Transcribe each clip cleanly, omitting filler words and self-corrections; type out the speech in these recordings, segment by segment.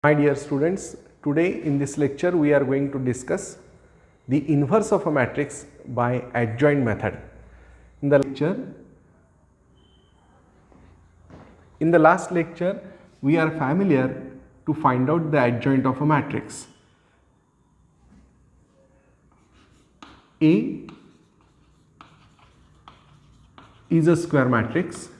My dear students, today in this lecture we are going to discuss the inverse of a matrix by adjoint method. In the last lecture we are familiar to find out the adjoint of a matrix. A is a square matrix .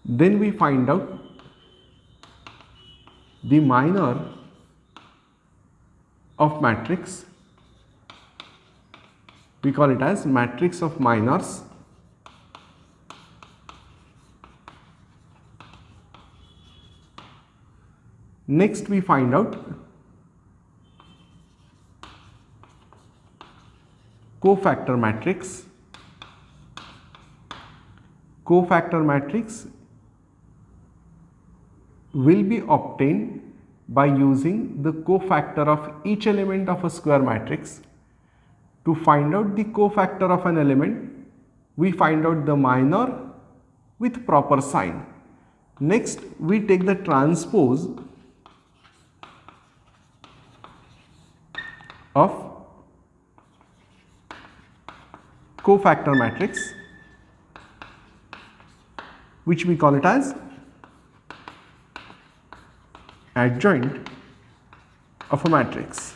Then we find out the minor of matrix. We call it as matrix of minors. Next we find out cofactor matrix. Cofactor matrix will be obtained by using the cofactor of each element of a square matrix. To find out the cofactor of an element, we find out the minor with proper sign. Next, we take the transpose of cofactor matrix, which we call it as adjoint of a matrix,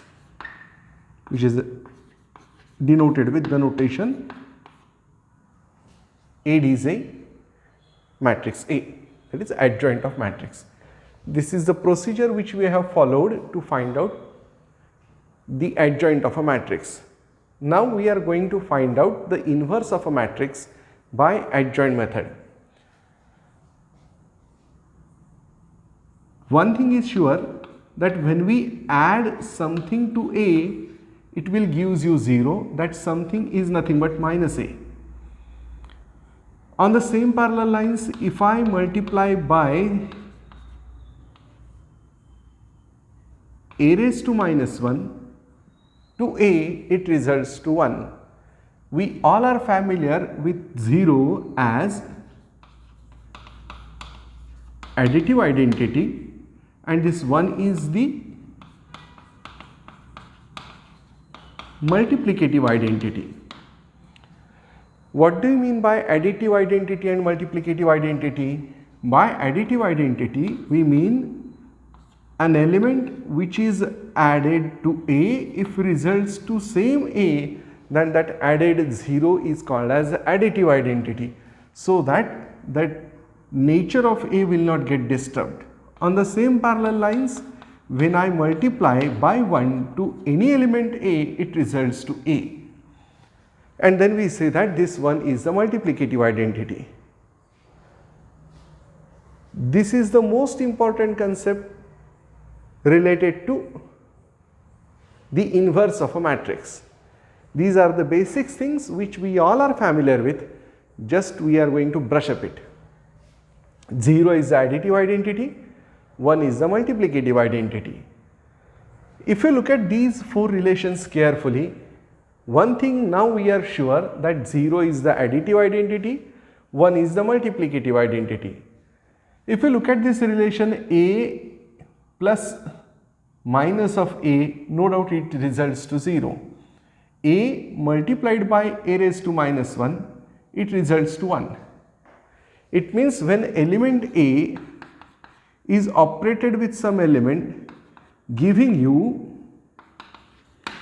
which is denoted with the notation AD is a matrix A, that is adjoint of matrix. This is the procedure which we have followed to find out the adjoint of a matrix. Now we are going to find out the inverse of a matrix by adjoint method. One thing is sure, that when we add something to A, it will gives you 0, that something is nothing but minus A. On the same parallel lines, if I multiply by A raised to minus 1 to A, it results to 1. We all are familiar with 0 as additive identity, and this 1 is the multiplicative identity. What do you mean by additive identity and multiplicative identity? By additive identity, we mean an element which is added to A, if results to same A, then that added 0 is called as additive identity, so that nature of A will not get disturbed. On the same parallel lines, when I multiply by 1 to any element A, it results to A, and then we say that this one is the multiplicative identity. This is the most important concept related to the inverse of a matrix. These are the basic things which we all are familiar with, just we are going to brush up it. 0 is the additive identity, 1 is the multiplicative identity. If you look at these four relations carefully, one thing now we are sure, that 0 is the additive identity, 1 is the multiplicative identity. If you look at this relation A plus minus of A, no doubt it results to 0. A multiplied by A raised to minus 1, it results to 1. It means when element A is operated with some element giving you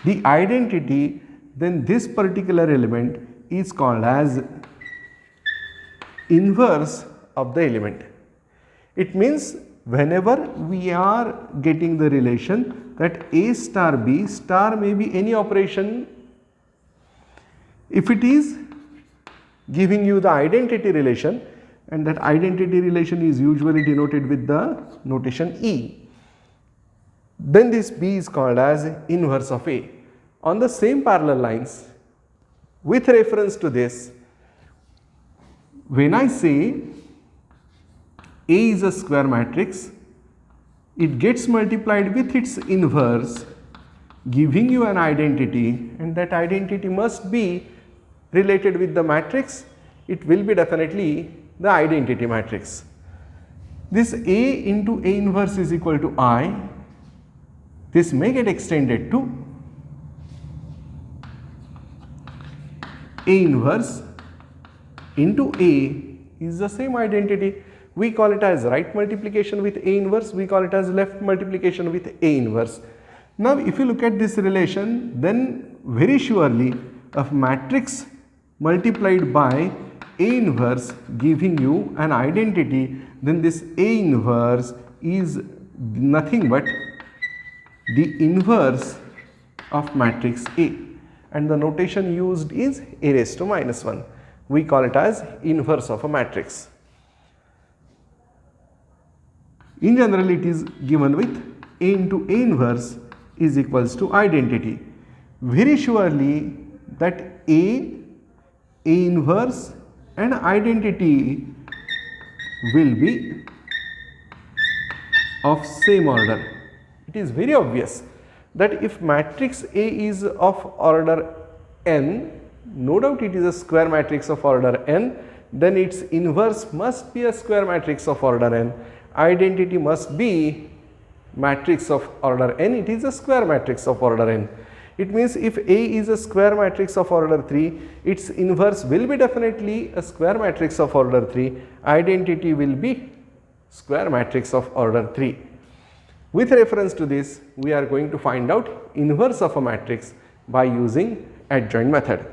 the identity, then this particular element is called as inverse of the element. It means whenever we are getting the relation that A star B star may be any operation, if it is giving you the identity relation, and that identity relation is usually denoted with the notation E, then this B is called as inverse of A. On the same parallel lines, with reference to this, when I say A is a square matrix, it gets multiplied with its inverse, giving you an identity, and that identity must be related with the matrix it will be definitely the identity matrix. This A into A inverse is equal to I. This may get extended to A inverse into A is the same identity. We call it as right multiplication with A inverse, we call it as left multiplication with A inverse. Now if you look at this relation, then very surely a matrix multiplied by A inverse giving you an identity, then this A inverse is nothing but the inverse of matrix A, and the notation used is A raised to minus 1. We call it as inverse of a matrix. In general, it is given with A into A inverse is equals to identity. Very surely that A inverse and identity will be of same order. It is very obvious that if matrix A is of order n, no doubt it is a square matrix of order n, then its inverse must be a square matrix of order n. Identity must be matrix of order n, it is a square matrix of order n. It means if A is a square matrix of order 3, its inverse will be definitely a square matrix of order 3, identity will be square matrix of order 3. With reference to this, we are going to find out inverse of a matrix by using adjoint method.